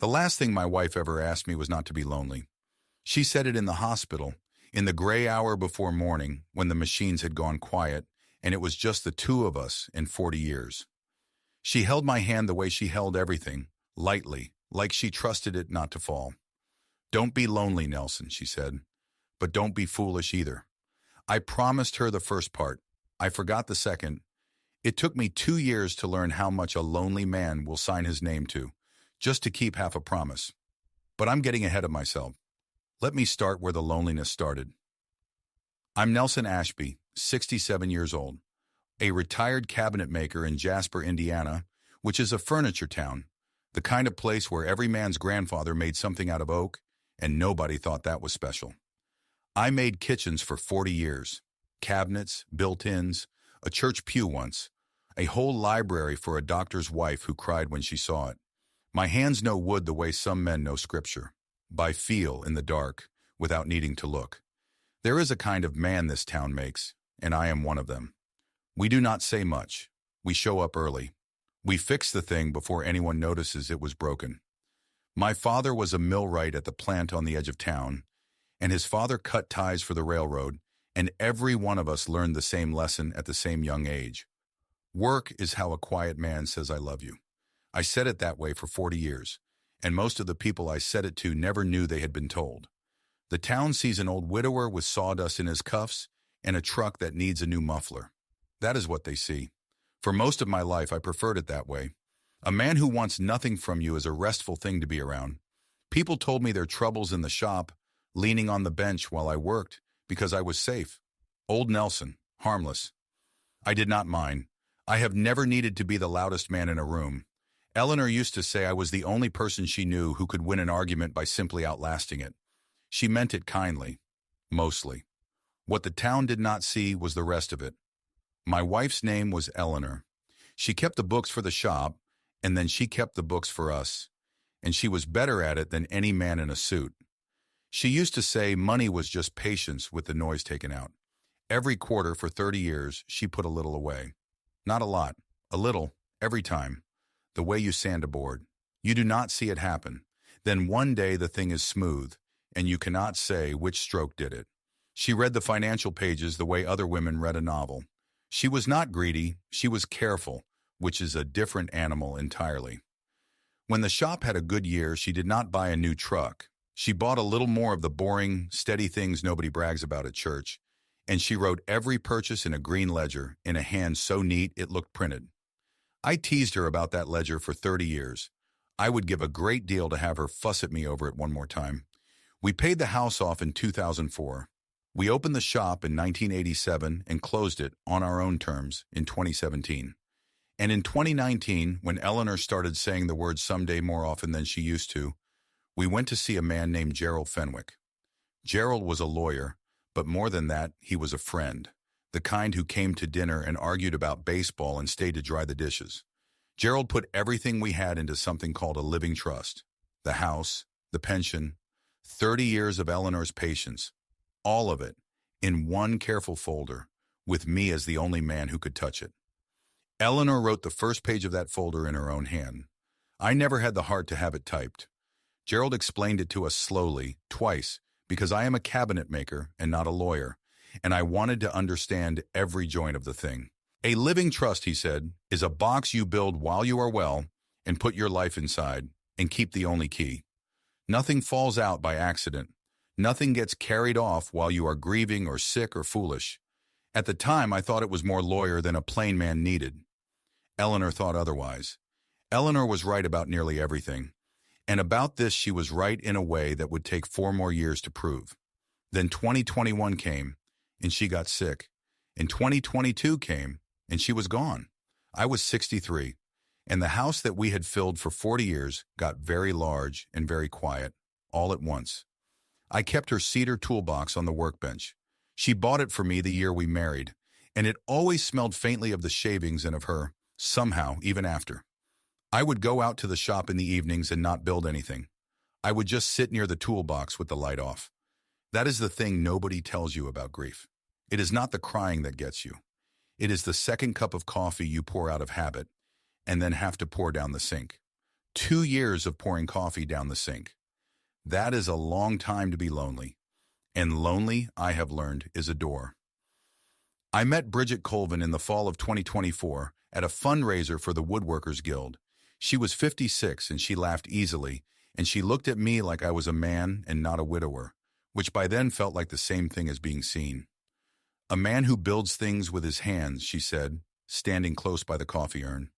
The last thing my wife ever asked me was not to be lonely. She said it in the hospital, in the gray hour before morning, when the machines had gone quiet, and it was just the two of us in 40 years. She held my hand the way she held everything, lightly, like she trusted it not to fall. "Don't be lonely, Nelson," she said, "but don't be foolish either." I promised her the first part. I forgot the second. It took me 2 years to learn how much a lonely man will sign his name to, just to keep half a promise. But I'm getting ahead of myself. Let me start where the loneliness started. I'm Nelson Ashby, 67 years old, a retired cabinet maker in Jasper, Indiana, which is a furniture town, the kind of place where every man's grandfather made something out of oak, and nobody thought that was special. I made kitchens for 40 years, cabinets, built-ins, a church pew once, a whole library for a doctor's wife who cried when she saw it. My hands know wood the way some men know scripture, by feel in the dark, without needing to look. There is a kind of man this town makes, and I am one of them. We do not say much. We show up early. We fix the thing before anyone notices it was broken. My father was a millwright at the plant on the edge of town, and his father cut ties for the railroad, and every one of us learned the same lesson at the same young age. Work is how a quiet man says I love you. I said it that way for 40 years, and most of the people I said it to never knew they had been told. The town sees an old widower with sawdust in his cuffs and a truck that needs a new muffler. That is what they see. For most of my life, I preferred it that way. A man who wants nothing from you is a restful thing to be around. People told me their troubles in the shop, leaning on the bench while I worked, because I was safe. Old Nelson, harmless. I did not mind. I have never needed to be the loudest man in a room. Eleanor used to say I was the only person she knew who could win an argument by simply outlasting it. She meant it kindly, mostly. What the town did not see was the rest of it. My wife's name was Eleanor. She kept the books for the shop, and then she kept the books for us, and she was better at it than any man in a suit. She used to say money was just patience with the noise taken out. Every quarter for 30 years, she put a little away. Not a lot, a little, every time. The way you sand a board. You do not see it happen. Then one day the thing is smooth, and you cannot say which stroke did it. She read the financial pages the way other women read a novel. She was not greedy, she was careful, which is a different animal entirely. When the shop had a good year, she did not buy a new truck. She bought a little more of the boring, steady things nobody brags about at church, and she wrote every purchase in a green ledger in a hand so neat it looked printed. I teased her about that ledger for 30 years. I would give a great deal to have her fuss at me over it one more time. We paid the house off in 2004. We opened the shop in 1987 and closed it, on our own terms, in 2017. And in 2019, when Eleanor started saying the word someday more often than she used to, we went to see a man named Gerald Fenwick. Gerald was a lawyer, but more than that, he was a friend, the kind who came to dinner and argued about baseball and stayed to dry the dishes. Gerald put everything we had into something called a living trust. The house, the pension, 30 years of Eleanor's patience, all of it, in one careful folder, with me as the only man who could touch it. Eleanor wrote the first page of that folder in her own hand. I never had the heart to have it typed. Gerald explained it to us slowly, twice, because I am a cabinet maker and not a lawyer, and I wanted to understand every joint of the thing. A living trust, he said, is a box you build while you are well and put your life inside and keep the only key. Nothing falls out by accident. Nothing gets carried off while you are grieving or sick or foolish. At the time, I thought it was more lawyer than a plain man needed. Eleanor thought otherwise. Eleanor was right about nearly everything. And about this, she was right in a way that would take 4 more years to prove. Then 2021 came, and she got sick. And 2022 came, and she was gone. I was 63, and the house that we had filled for 40 years got very large and very quiet, all at once. I kept her cedar toolbox on the workbench. She bought it for me the year we married, and it always smelled faintly of the shavings and of her, somehow, even after. I would go out to the shop in the evenings and not build anything. I would just sit near the toolbox with the light off. That is the thing nobody tells you about grief. It is not the crying that gets you. It is the second cup of coffee you pour out of habit and then have to pour down the sink. 2 years of pouring coffee down the sink. That is a long time to be lonely. And lonely, I have learned, is a door. I met Bridget Colvin in the fall of 2024 at a fundraiser for the Woodworkers Guild. She was 56 and she laughed easily, and she looked at me like I was a man and not a widower, which by then felt like the same thing as being seen. A man who builds things with his hands, she said, standing close by the coffee urn.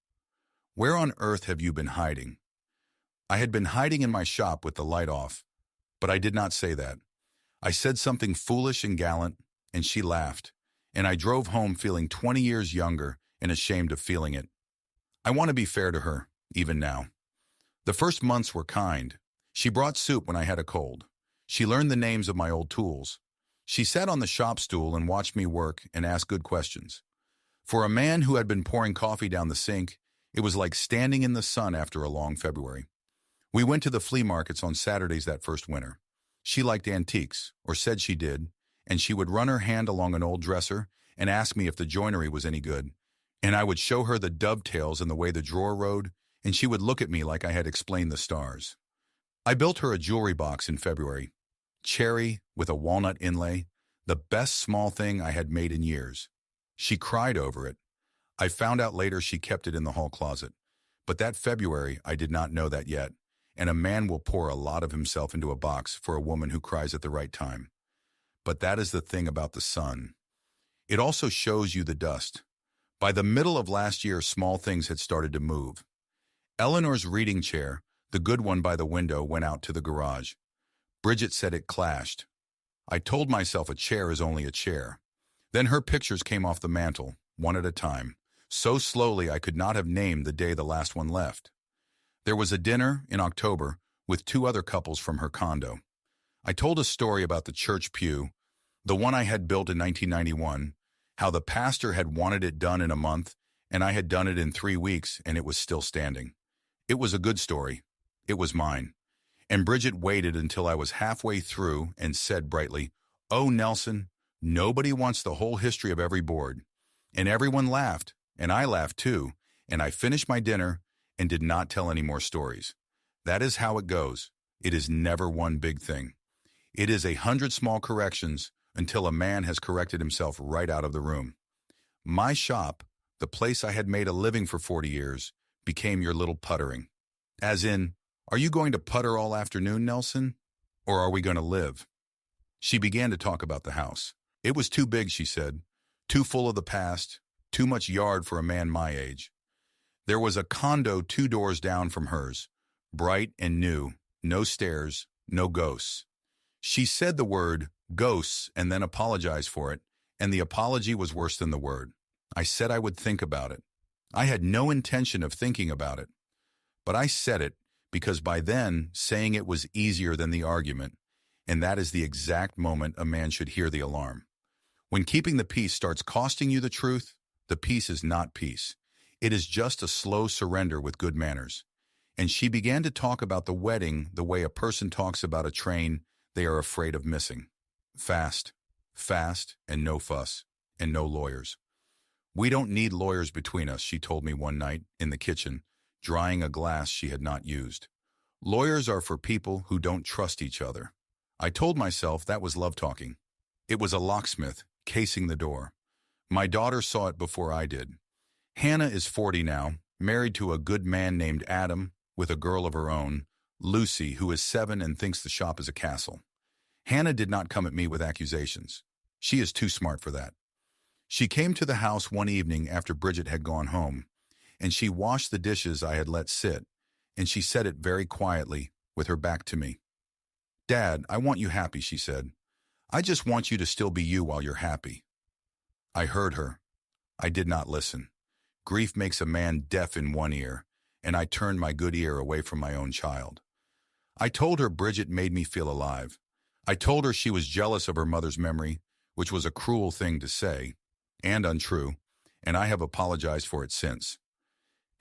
Where on earth have you been hiding? I had been hiding in my shop with the light off, but I did not say that. I said something foolish and gallant, and she laughed, and I drove home feeling 20 years younger and ashamed of feeling it. I want to be fair to her, even now. The first months were kind. She brought soup when I had a cold. She learned the names of my old tools. She sat on the shop stool and watched me work and asked good questions. For a man who had been pouring coffee down the sink, it was like standing in the sun after a long February. We went to the flea markets on Saturdays that first winter. She liked antiques, or said she did, and she would run her hand along an old dresser and ask me if the joinery was any good. And I would show her the dovetails and the way the drawer rode, and she would look at me like I had explained the stars. I built her a jewelry box in February. Cherry with a walnut inlay, the best small thing I had made in years. She cried over it. I found out later she kept it in the hall closet. But that February, I did not know that yet, and a man will pour a lot of himself into a box for a woman who cries at the right time. But that is the thing about the sun. It also shows you the dust. By the middle of last year, small things had started to move. Eleanor's reading chair, the good one by the window, went out to the garage. Bridget said it clashed. I told myself a chair is only a chair. Then her pictures came off the mantel, one at a time, so slowly I could not have named the day the last one left. There was a dinner in October with 2 other couples from her condo. I told a story about the church pew, the one I had built in 1991, how the pastor had wanted it done in a month, and I had done it in 3 weeks, and it was still standing. It was a good story. It was mine. And Bridget waited until I was halfway through and said brightly, "Oh, Nelson, nobody wants the whole history of every board." And everyone laughed, and I laughed too, and I finished my dinner and did not tell any more stories. That is how it goes. It is never one big thing. It is 100 small corrections until a man has corrected himself right out of the room. My shop, the place I had made a living for 40 years, became your little puttering. As in, are you going to putter all afternoon, Nelson? Or are we going to live? She began to talk about the house. It was too big, she said. Too full of the past. Too much yard for a man my age. There was a condo 2 doors down from hers. Bright and new. No stairs. No ghosts. She said the word ghosts and then apologized for it, and the apology was worse than the word. I said I would think about it. I had no intention of thinking about it. But I said it because by then, saying it was easier than the argument, and that is the exact moment a man should hear the alarm. When keeping the peace starts costing you the truth, the peace is not peace. It is just a slow surrender with good manners. And she began to talk about the wedding the way a person talks about a train they are afraid of missing. Fast, and no fuss, and no lawyers. We don't need lawyers between us, she told me one night in the kitchen, drying a glass she had not used. Lawyers are for people who don't trust each other. I told myself that was love talking. It was a locksmith casing the door. My daughter saw it before I did. Hannah is 40 now, married to a good man named Adam, with a girl of her own, Lucy, who is 7 and thinks the shop is a castle. Hannah did not come at me with accusations. She is too smart for that. She came to the house one evening after Bridget had gone home, and she washed the dishes I had let sit, and she said it very quietly, with her back to me. "Dad, I want you happy," she said. "I just want you to still be you while you're happy." I heard her. I did not listen. Grief makes a man deaf in one ear, and I turned my good ear away from my own child. I told her Bridget made me feel alive. I told her she was jealous of her mother's memory, which was a cruel thing to say, and untrue, and I have apologized for it since.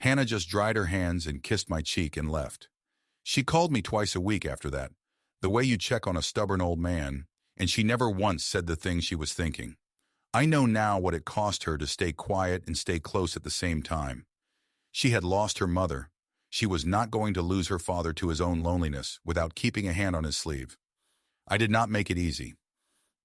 Hannah just dried her hands and kissed my cheek and left. She called me twice a week after that, the way you check on a stubborn old man, and she never once said the thing she was thinking. I know now what it cost her to stay quiet and stay close at the same time. She had lost her mother. She was not going to lose her father to his own loneliness without keeping a hand on his sleeve. I did not make it easy.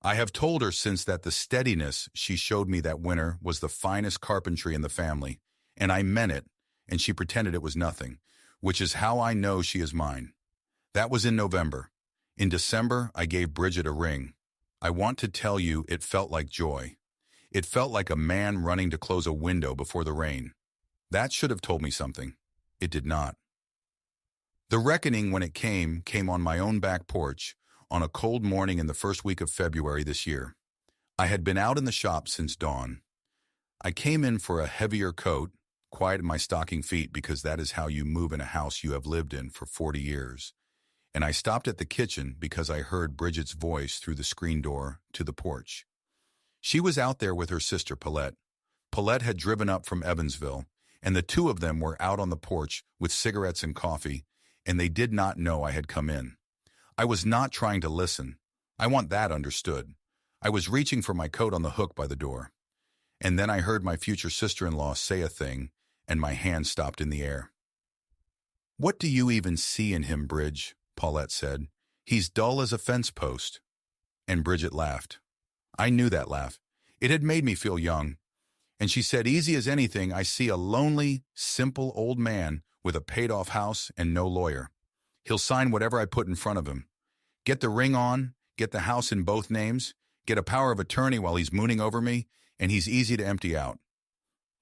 I have told her since that the steadiness she showed me that winter was the finest carpentry in the family, and I meant it, and she pretended it was nothing, which is how I know she is mine. That was in November. In December, I gave Bridget a ring. I want to tell you it felt like joy. It felt like a man running to close a window before the rain. That should have told me something. It did not. The reckoning, when it came on my own back porch on a cold morning in the first week of February this year. I had been out in the shop since dawn. I came in for a heavier coat, quieted my stocking feet because that is how you move in a house you have lived in for 40 years. And I stopped at the kitchen because I heard Bridget's voice through the screen door to the porch. She was out there with her sister Paulette. Paulette had driven up from Evansville, and the two of them were out on the porch with cigarettes and coffee, and they did not know I had come in. I was not trying to listen. I want that understood. I was reaching for my coat on the hook by the door. And then I heard my future sister-in-law say a thing, and my hand stopped in the air. "What do you even see in him, Bridge?" Paulette said. "He's dull as a fence post." And Bridget laughed. I knew that laugh. It had made me feel young. And she said, "Easy as anything, I see a lonely, simple old man with a paid-off house and no lawyer. He'll sign whatever I put in front of him. Get the ring on, get the house in both names, get a power of attorney while he's mooning over me, and he's easy to empty out."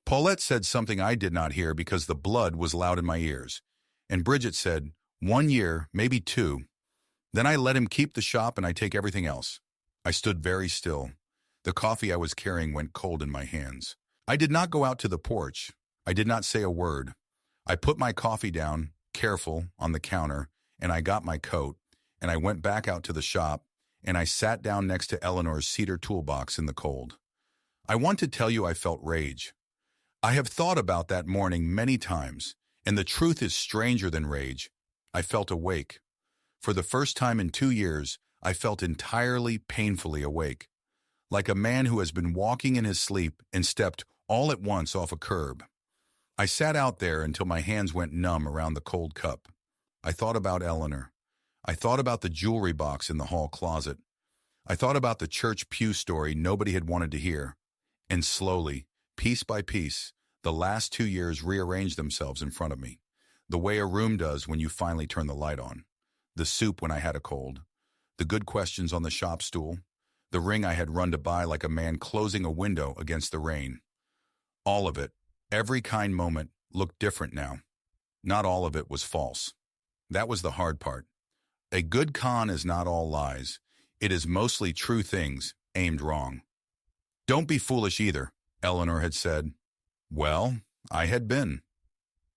Paulette said something I did not hear because the blood was loud in my ears. And Bridget said, 1 year, maybe 2. Then I let him keep the shop and I take everything else. I stood very still. The coffee I was carrying went cold in my hands. I did not go out to the porch. I did not say a word. I put my coffee down, careful, on the counter, and I got my coat, and I went back out to the shop, and I sat down next to Eleanor's cedar toolbox in the cold. I want to tell you I felt rage. I have thought about that morning many times, and the truth is stranger than rage. I felt awake. For the first time in 2 years, I felt entirely, painfully awake, like a man who has been walking in his sleep and stepped all at once off a curb. I sat out there until my hands went numb around the cold cup. I thought about Eleanor. I thought about the jewelry box in the hall closet. I thought about the church pew story nobody had wanted to hear. And slowly, piece by piece, the last 2 years rearranged themselves in front of me, the way a room does when you finally turn the light on. The soup when I had a cold. The good questions on the shop stool. The ring I had run to buy like a man closing a window against the rain. All of it, every kind moment, looked different now. Not all of it was false. That was the hard part. A good con is not all lies. It is mostly true things, aimed wrong. "Don't be foolish either," Eleanor had said. Well, I had been.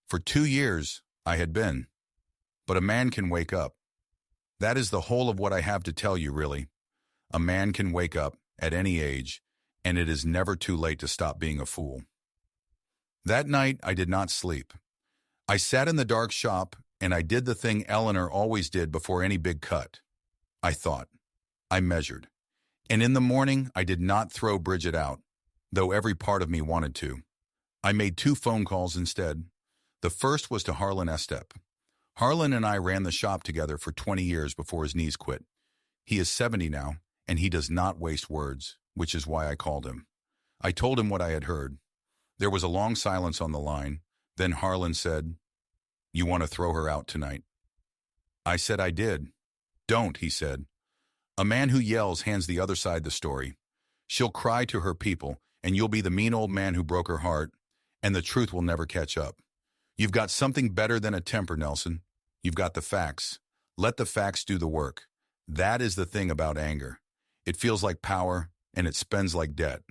For 2 years, I had been. But a man can wake up. That is the whole of what I have to tell you, really. A man can wake up at any age, and it is never too late to stop being a fool. That night, I did not sleep. I sat in the dark shop, and I did the thing Eleanor always did before any big cut. I thought. I measured. And in the morning, I did not throw Bridget out, though every part of me wanted to. I made 2 phone calls instead. The first was to Harlan Estep. Harlan and I ran the shop together for 20 years before his knees quit. He is 70 now, and he does not waste words, which is why I called him. I told him what I had heard. There was a long silence on the line. Then Harlan said, "You want to throw her out tonight?" I said I did. "Don't," he said. "A man who yells hands the other side the story. She'll cry to her people, and you'll be the mean old man who broke her heart, and the truth will never catch up. You've got something better than a temper, Nelson. You've got the facts. Let the facts do the work. That is the thing about anger. It feels like power, and it spends like debt."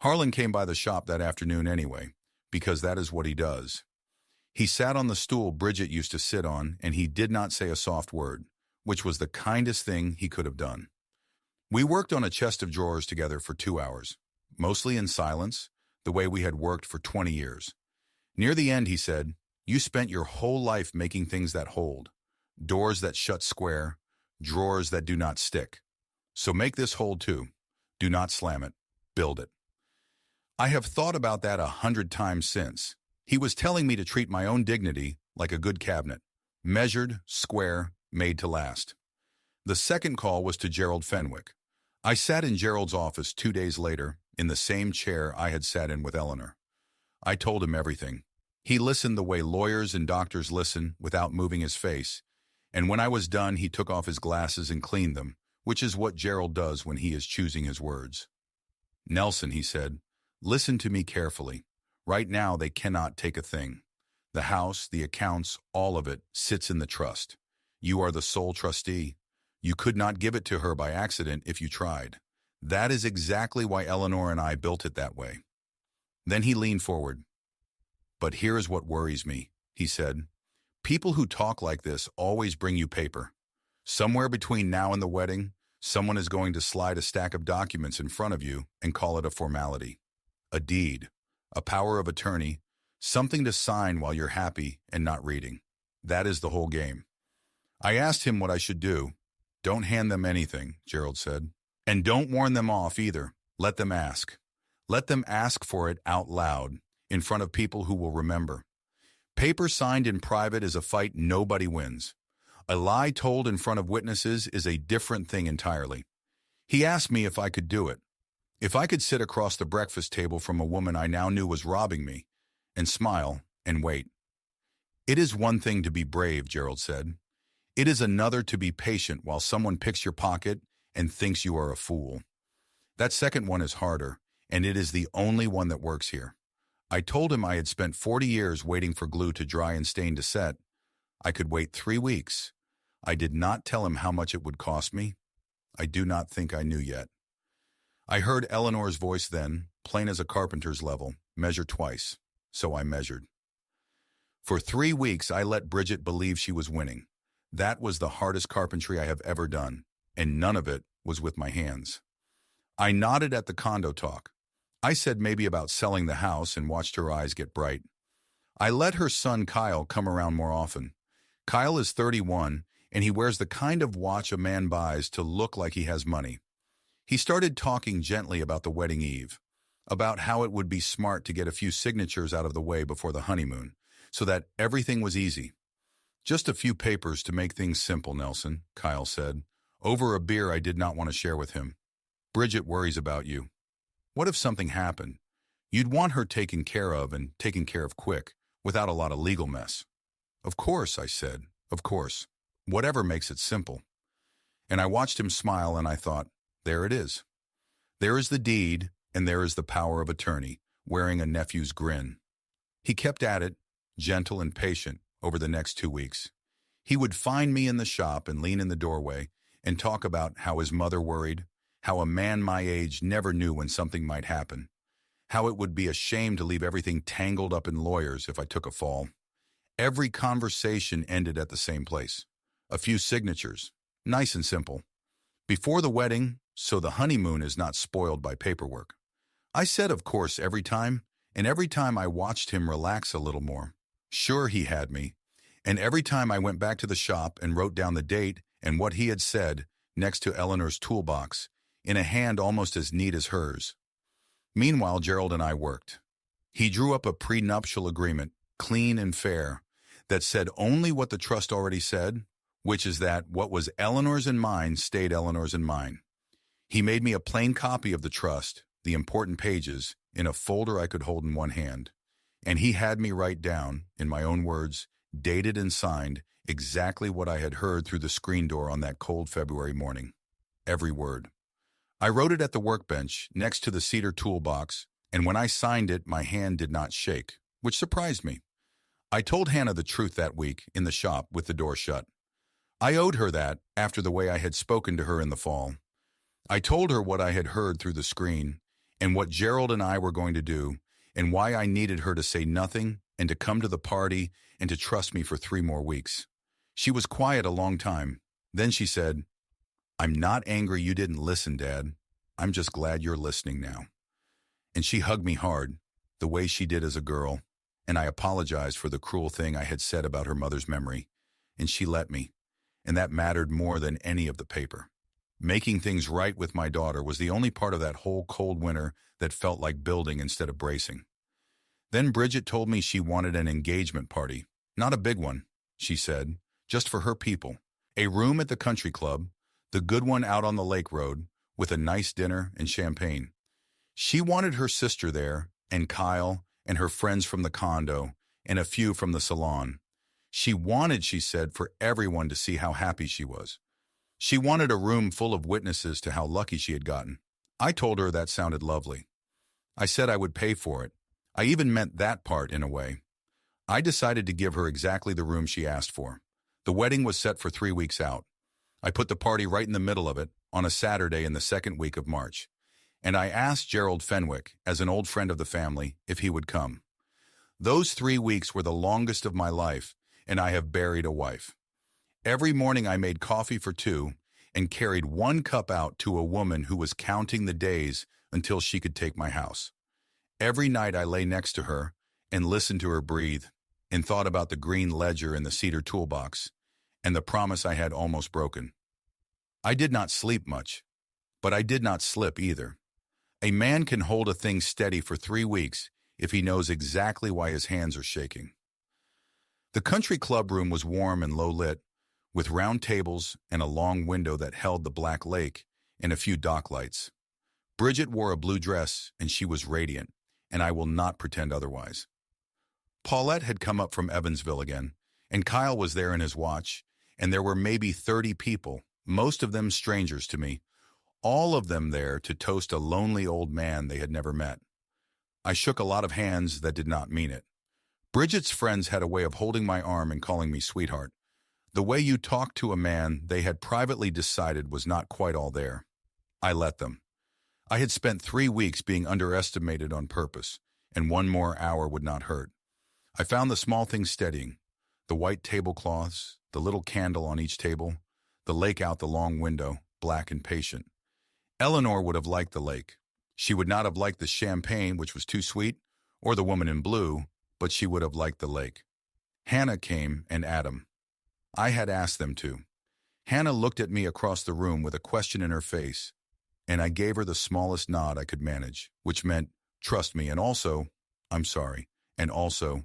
Harlan came by the shop that afternoon anyway, because that is what he does. He sat on the stool Bridget used to sit on, and he did not say a soft word, which was the kindest thing he could have done. We worked on a chest of drawers together for 2 hours, mostly in silence, the way we had worked for 20 years. Near the end, he said, "You spent your whole life making things that hold, doors that shut square, drawers that do not stick. So make this hold too. Do not slam it. Build it." I have thought about that 100 times since. He was telling me to treat my own dignity like a good cabinet. Measured, square, made to last. The second call was to Gerald Fenwick. I sat in Gerald's office 2 days later, in the same chair I had sat in with Eleanor. I told him everything. He listened the way lawyers and doctors listen, without moving his face, and when I was done, he took off his glasses and cleaned them, which is what Gerald does when he is choosing his words. "Nelson," he said, "listen to me carefully. Right now, they cannot take a thing. The house, the accounts, all of it sits in the trust. You are the sole trustee. You could not give it to her by accident if you tried. That is exactly why Eleanor and I built it that way." Then he leaned forward. "But here is what worries me," he said. "People who talk like this always bring you paper. Somewhere between now and the wedding, someone is going to slide a stack of documents in front of you and call it a formality. A deed, a power of attorney, something to sign while you're happy and not reading. That is the whole game." I asked him what I should do. "Don't hand them anything," Gerald said. "And don't warn them off either. Let them ask. Let them ask for it out loud, in front of people who will remember. Paper signed in private is a fight nobody wins. A lie told in front of witnesses is a different thing entirely." He asked me if I could do it. If I could sit across the breakfast table from a woman I now knew was robbing me, and smile and wait. "It is one thing to be brave," Gerald said. "It is another to be patient while someone picks your pocket and thinks you are a fool. That second one is harder, and it is the only one that works here." I told him I had spent 40 years waiting for glue to dry and stain to set. I could wait 3 weeks. I did not tell him how much it would cost me. I do not think I knew yet. I heard Eleanor's voice then, plain as a carpenter's level, measure twice. So I measured. For 3 weeks, I let Bridget believe she was winning. That was the hardest carpentry I have ever done, and none of it was with my hands. I nodded at the condo talk. I said maybe about selling the house and watched her eyes get bright. I let her son Kyle come around more often. Kyle is 31, and he wears the kind of watch a man buys to look like he has money. He started talking gently about the wedding eve, about how it would be smart to get a few signatures out of the way before the honeymoon, so that everything was easy. "Just a few papers to make things simple, Nelson," Kyle said, over a beer I did not want to share with him. "Bridget worries about you. What if something happened? You'd want her taken care of and taken care of quick, without a lot of legal mess." "Of course," I said, "of course. Whatever makes it simple." And I watched him smile and I thought, there it is. There is the deed, and there is the power of attorney, wearing a nephew's grin. He kept at it, gentle and patient, over the next 2 weeks. He would find me in the shop and lean in the doorway and talk about how his mother worried, how a man my age never knew when something might happen, how it would be a shame to leave everything tangled up in lawyers if I took a fall. Every conversation ended at the same place. A few signatures, nice and simple. Before the wedding, so the honeymoon is not spoiled by paperwork. I said, of course, every time, and every time I watched him relax a little more. Sure, he had me. And every time I went back to the shop and wrote down the date and what he had said next to Eleanor's toolbox, in a hand almost as neat as hers. Meanwhile, Gerald and I worked. He drew up a prenuptial agreement, clean and fair, that said only what the trust already said, which is that what was Eleanor's and mine stayed Eleanor's and mine. He made me a plain copy of the trust, the important pages, in a folder I could hold in one hand. And he had me write down, in my own words, dated and signed, exactly what I had heard through the screen door on that cold February morning. Every word. I wrote it at the workbench, next to the cedar toolbox, and when I signed it, my hand did not shake, which surprised me. I told Hannah the truth that week, in the shop, with the door shut. I owed her that, after the way I had spoken to her in the fall. I told her what I had heard through the screen, and what Gerald and I were going to do, and why I needed her to say nothing, and to come to the party, and to trust me for 3 more weeks. She was quiet a long time. Then she said, "I'm not angry you didn't listen, Dad. I'm just glad you're listening now." And she hugged me hard, the way she did as a girl, and I apologized for the cruel thing I had said about her mother's memory, and she let me, and that mattered more than any of the paper. Making things right with my daughter was the only part of that whole cold winter that felt like building instead of bracing. Then Bridget told me she wanted an engagement party, Not a big one, she said, just for her people. A room at the country club, the good one out on the lake road, with a nice dinner and champagne. She wanted her sister there, and Kyle, and her friends from the condo, and a few from the salon. She wanted, she said, for everyone to see how happy she was. She wanted a room full of witnesses to how lucky she had gotten. I told her that sounded lovely. I said I would pay for it. I even meant that part in a way. I decided to give her exactly the room she asked for. The wedding was set for 3 weeks out. I put the party right in the middle of it, on a Saturday in the second week of March. And I asked Gerald Fenwick, as an old friend of the family, if he would come. Those 3 weeks were the longest of my life, and I have buried a wife. Every morning I made coffee for 2 and carried 1 cup out to a woman who was counting the days until she could take my house. Every night I lay next to her and listened to her breathe and thought about the green ledger in the cedar toolbox and the promise I had almost broken. I did not sleep much, but I did not slip either. A man can hold a thing steady for 3 weeks if he knows exactly why his hands are shaking. The country club room was warm and low lit, with round tables and a long window that held the black lake and a few dock lights. Bridget wore a blue dress, and she was radiant, and I will not pretend otherwise. Paulette had come up from Evansville again, and Kyle was there in his watch, and there were maybe 30 people, most of them strangers to me, all of them there to toast a lonely old man they had never met. I shook a lot of hands that did not mean it. Bridget's friends had a way of holding my arm and calling me sweetheart. The way you talk to a man they had privately decided was not quite all there. I let them. I had spent 3 weeks being underestimated on purpose, and 1 more hour would not hurt. I found the small things steadying, the white tablecloths, the little candle on each table, the lake out the long window, black and patient. Eleanor would have liked the lake. She would not have liked the champagne, which was too sweet, or the woman in blue, but she would have liked the lake. Hannah came, and Adam. I had asked them to. Hannah looked at me across the room with a question in her face, and I gave her the smallest nod I could manage, which meant, trust me, and also, I'm sorry, and also,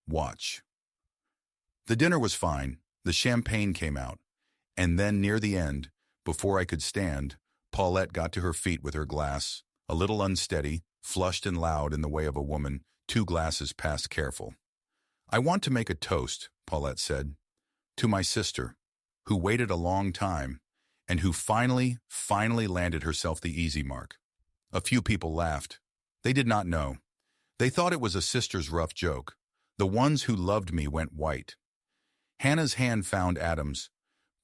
watch. The dinner was fine. The champagne came out. And then near the end, before I could stand, Paulette got to her feet with her glass, a little unsteady, flushed and loud in the way of a woman, 2 glasses past careful. I want to make a toast, Paulette said, to my sister, who waited a long time, and who finally landed herself the easy mark. A few people laughed. They did not know. They thought it was a sister's rough joke. The ones who loved me went white. Hannah's hand found Adam's.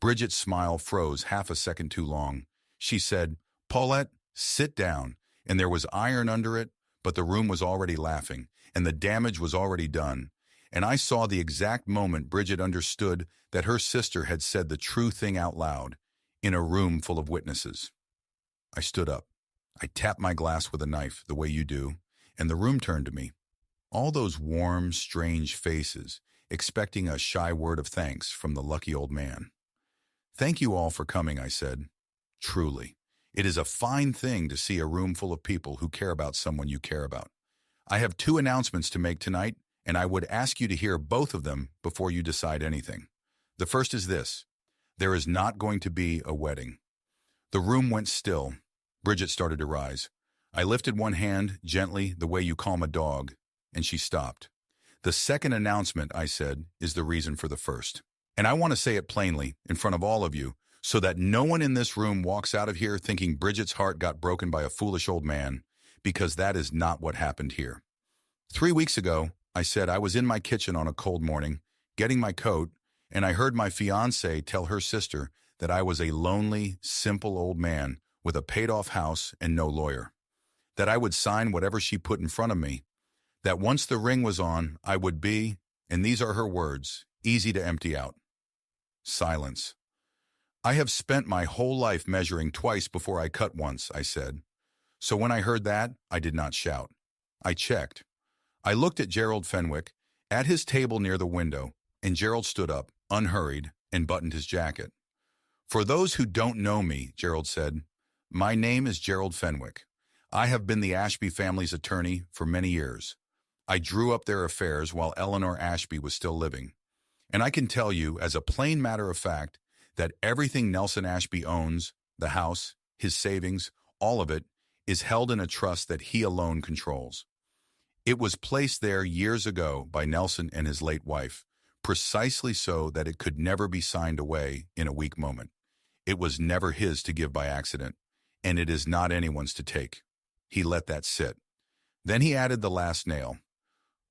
Bridget's smile froze half a second too long. She said, Paulette, sit down, and there was iron under it, but the room was already laughing, and the damage was already done. And I saw the exact moment Bridget understood that her sister had said the true thing out loud, in a room full of witnesses. I stood up. I tapped my glass with a knife, the way you do, and the room turned to me. All those warm, strange faces, expecting a shy word of thanks from the lucky old man. Thank you all for coming, I said. Truly, it is a fine thing to see a room full of people who care about someone you care about. I have 2 announcements to make tonight, and I would ask you to hear both of them before you decide anything. The first is this. There is not going to be a wedding. The room went still. Bridget started to rise. I lifted one hand, gently, the way you calm a dog, and she stopped. The second announcement, I said, is the reason for the first. And I want to say it plainly, in front of all of you, so that no one in this room walks out of here thinking Bridget's heart got broken by a foolish old man, because that is not what happened here. 3 weeks ago, I said I was in my kitchen on a cold morning, getting my coat, and I heard my fiancée tell her sister that I was a lonely, simple old man with a paid-off house and no lawyer, that I would sign whatever she put in front of me, that once the ring was on, I would be, and these are her words, easy to empty out. Silence. I have spent my whole life measuring twice before I cut once, I said. So when I heard that, I did not shout. I checked. I looked at Gerald Fenwick, at his table near the window, and Gerald stood up, unhurried, and buttoned his jacket. For those who don't know me, Gerald said, my name is Gerald Fenwick. I have been the Ashby family's attorney for many years. I drew up their affairs while Eleanor Ashby was still living. And I can tell you, as a plain matter of fact, that everything Nelson Ashby owns, the house, his savings, all of it, is held in a trust that he alone controls. It was placed there years ago by Nelson and his late wife, precisely so that it could never be signed away in a weak moment. It was never his to give by accident, and it is not anyone's to take. He let that sit. Then he added the last nail.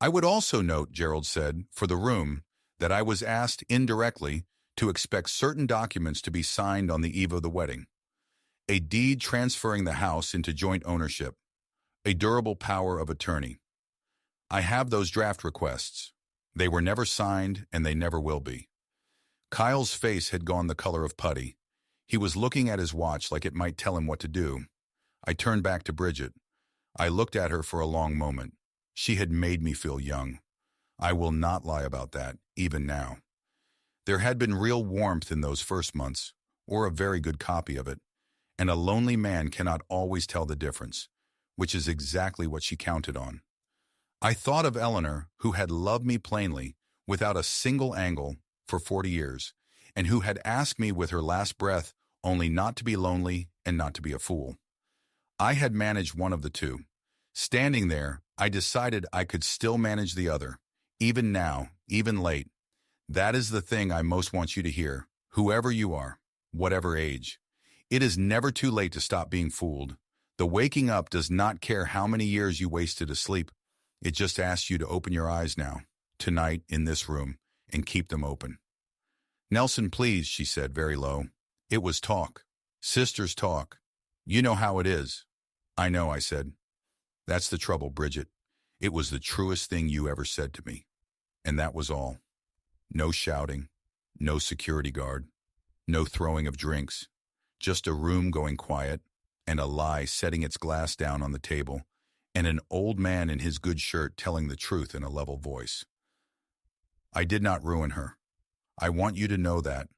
I would also note, Gerald said, for the room, that I was asked indirectly to expect certain documents to be signed on the eve of the wedding. A deed transferring the house into joint ownership. A durable power of attorney. I have those draft requests. They were never signed, and they never will be. Kyle's face had gone the color of putty. He was looking at his watch like it might tell him what to do. I turned back to Bridget. I looked at her for a long moment. She had made me feel young. I will not lie about that, even now. There had been real warmth in those first months, or a very good copy of it, and a lonely man cannot always tell the difference, which is exactly what she counted on. I thought of Eleanor, who had loved me plainly, without a single angle, for 40 years, and who had asked me with her last breath only not to be lonely and not to be a fool. I had managed one of the two. Standing there, I decided I could still manage the other, even now, even late. That is the thing I most want you to hear, whoever you are, whatever age. It is never too late to stop being fooled. The waking up does not care how many years you wasted asleep. It just asks you to open your eyes now, tonight, in this room, and keep them open. Nelson, please, she said very low. It was talk. Sisters talk. You know how it is. I know, I said. That's the trouble, Bridget. It was the truest thing you ever said to me. And that was all. No shouting, no security guard, no throwing of drinks, just a room going quiet, and a lie setting its glass down on the table, and an old man in his good shirt telling the truth in a level voice. I did not ruin her. I want you to know that,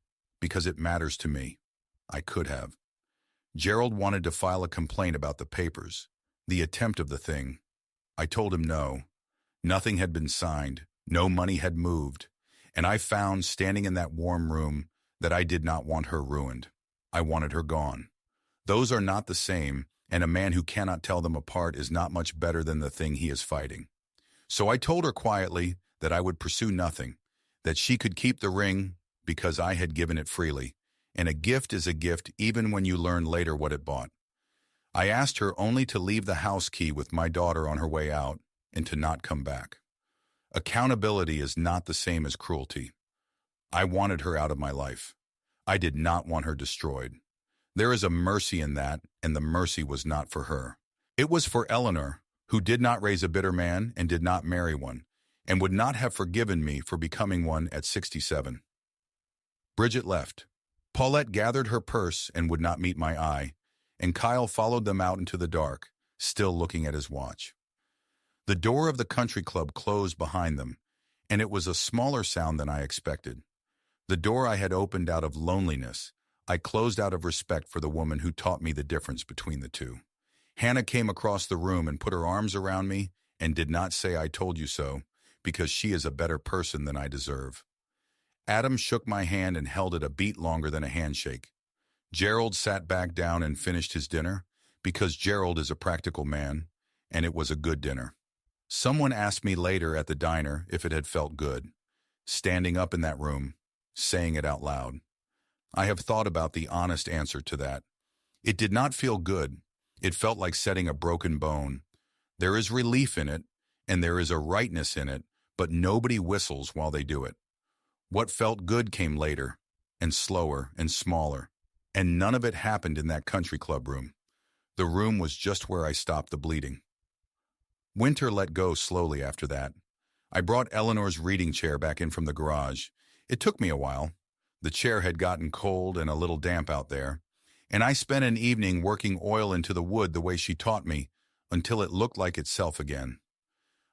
because it matters to me. I could have. Gerald wanted to file a complaint about the papers, the attempt of the thing. I told him no. Nothing had been signed, no money had moved, and I found, standing in that warm room, that I did not want her ruined. I wanted her gone. Those are not the same, and a man who cannot tell them apart is not much better than the thing he is fighting. So I told her quietly that I would pursue nothing, that she could keep the ring because I had given it freely, and a gift is a gift even when you learn later what it bought. I asked her only to leave the house key with my daughter on her way out and to not come back. Accountability is not the same as cruelty. I wanted her out of my life. I did not want her destroyed. There is a mercy in that, and the mercy was not for her. It was for Eleanor, who did not raise a bitter man and did not marry one, and would not have forgiven me for becoming one at 67. Bridget left. Paulette gathered her purse and would not meet my eye, and Kyle followed them out into the dark, still looking at his watch. The door of the country club closed behind them, and it was a smaller sound than I expected. The door I had opened out of loneliness, I closed out of respect for the woman who taught me the difference between the two. Hannah came across the room and put her arms around me and did not say I told you so, because she is a better person than I deserve. Adam shook my hand and held it a beat longer than a handshake. Gerald sat back down and finished his dinner, because Gerald is a practical man, and it was a good dinner. Someone asked me later at the diner if it had felt good, standing up in that room, saying it out loud. I have thought about the honest answer to that. It did not feel good. It felt like setting a broken bone. There is relief in it, and there is a rightness in it, but nobody whistles while they do it. What felt good came later, and slower and smaller, and none of it happened in that country club room. The room was just where I stopped the bleeding. Winter let go slowly after that. I brought Eleanor's reading chair back in from the garage. It took me a while. The chair had gotten cold and a little damp out there, and I spent an evening working oil into the wood the way she taught me, until it looked like itself again.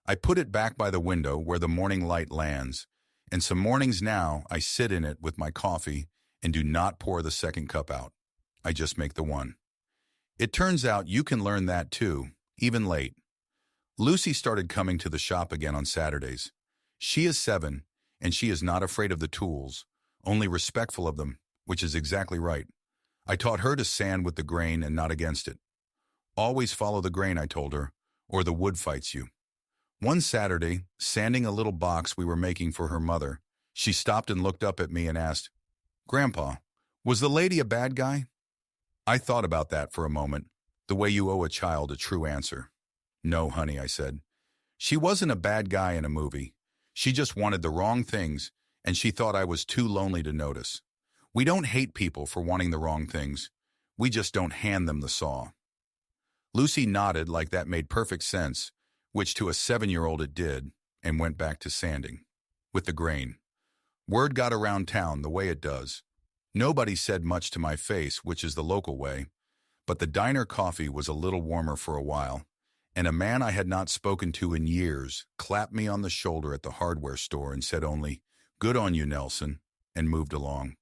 I put it back by the window where the morning light lands, and some mornings now I sit in it with my coffee and do not pour the second cup out. I just make the one. It turns out you can learn that too, even late. Lucy started coming to the shop again on Saturdays. She is 7, and she is not afraid of the tools, only respectful of them, which is exactly right. I taught her to sand with the grain and not against it. Always follow the grain, I told her, or the wood fights you. One Saturday, sanding a little box we were making for her mother, she stopped and looked up at me and asked, "Grandpa, was the lady a bad guy?" I thought about that for a moment, the way you owe a child a true answer. "No, honey," I said. "She wasn't a bad guy in a movie. She just wanted the wrong things, and she thought I was too lonely to notice. We don't hate people for wanting the wrong things. We just don't hand them the saw." Lucy nodded like that made perfect sense, which to a 7-year-old it did, and went back to sanding. With the grain. Word got around town the way it does. Nobody said much to my face, which is the local way, but the diner coffee was a little warmer for a while, and a man I had not spoken to in years clapped me on the shoulder at the hardware store and said only, "Good on you, Nelson," and moved along.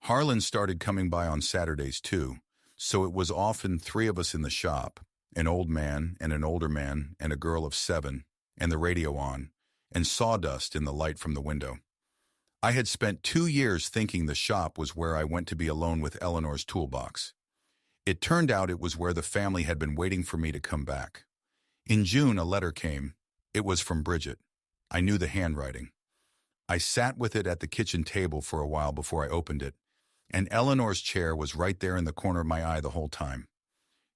Harlan started coming by on Saturdays too, so it was often 3 of us in the shop, an old man and an older man and a girl of 7, and the radio on, and sawdust in the light from the window. I had spent 2 years thinking the shop was where I went to be alone with Eleanor's toolbox. It turned out it was where the family had been waiting for me to come back. In June, a letter came. It was from Bridget. I knew the handwriting. I sat with it at the kitchen table for a while before I opened it, and Eleanor's chair was right there in the corner of my eye the whole time.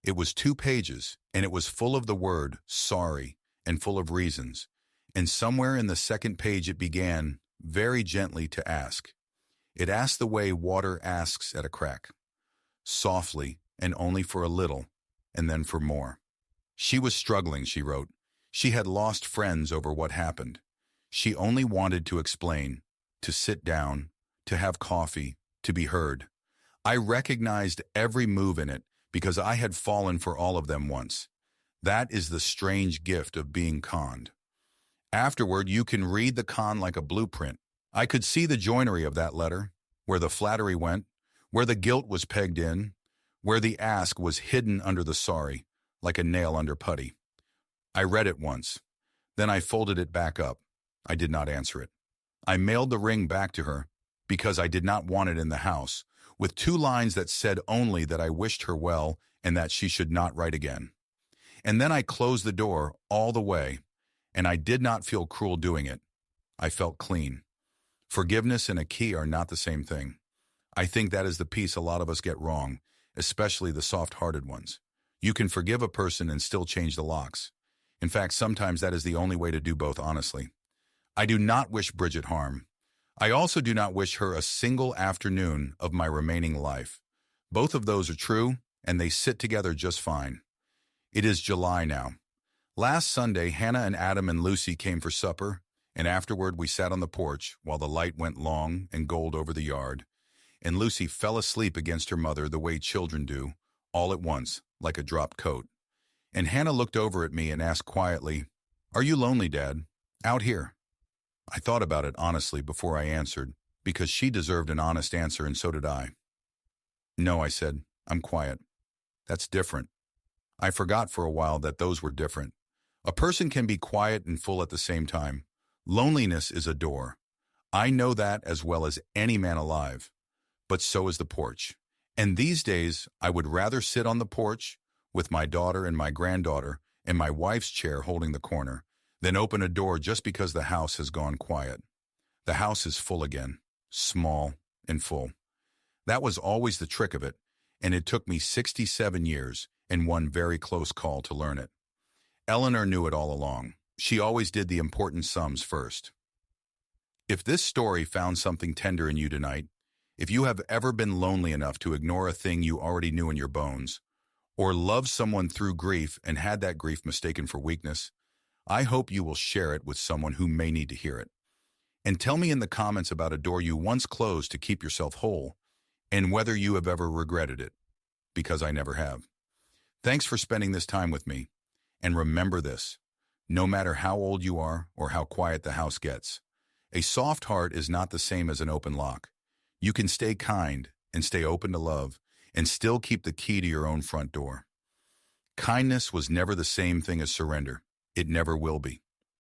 It was 2 pages, and it was full of the word sorry and full of reasons, and somewhere in the second page it began, very gently, to ask. It asked the way water asks at a crack, softly and only for a little, and then for more. She was struggling, she wrote. She had lost friends over what happened. She only wanted to explain, to sit down, to have coffee, to be heard. I recognized every move in it because I had fallen for all of them once. That is the strange gift of being conned. Afterward, you can read the con like a blueprint. I could see the joinery of that letter, where the flattery went, where the guilt was pegged in, where the ask was hidden under the sorry, like a nail under putty. I read it once. Then I folded it back up. I did not answer it. I mailed the ring back to her because I did not want it in the house, with 2 lines that said only that I wished her well and that she should not write again. And then I closed the door all the way, and I did not feel cruel doing it. I felt clean. Forgiveness and a key are not the same thing. I think that is the piece a lot of us get wrong, especially the soft-hearted ones. You can forgive a person and still change the locks. In fact, sometimes that is the only way to do both honestly. I do not wish Bridget harm. I also do not wish her a single afternoon of my remaining life. Both of those are true, and they sit together just fine. It is July now. Last Sunday, Hannah and Adam and Lucy came for supper, and afterward we sat on the porch while the light went long and gold over the yard, and Lucy fell asleep against her mother the way children do, all at once, like a dropped coat. And Hannah looked over at me and asked quietly, "Are you lonely, Dad? Out here?" I thought about it honestly before I answered, because she deserved an honest answer and so did I. "No," I said, "I'm quiet." "That's different." I forgot for a while that those were different. A person can be quiet and full at the same time. Loneliness is a door. I know that as well as any man alive. But so is the porch. And these days, I would rather sit on the porch with my daughter and my granddaughter and my wife's chair holding the corner than open a door just because the house has gone quiet. The house is full again, small and full. That was always the trick of it, and it took me 67 years and one very close call to learn it. Eleanor knew it all along. She always did the important sums first. If this story found something tender in you tonight, if you have ever been lonely enough to ignore a thing you already knew in your bones, or loved someone through grief and had that grief mistaken for weakness, I hope you will share it with someone who may need to hear it. And tell me in the comments about a door you once closed to keep yourself whole, and whether you have ever regretted it, because I never have. Thanks for spending this time with me, and remember this, no matter how old you are or how quiet the house gets, a soft heart is not the same as an open lock. You can stay kind and stay open to love and still keep the key to your own front door. Kindness was never the same thing as surrender. It never will be.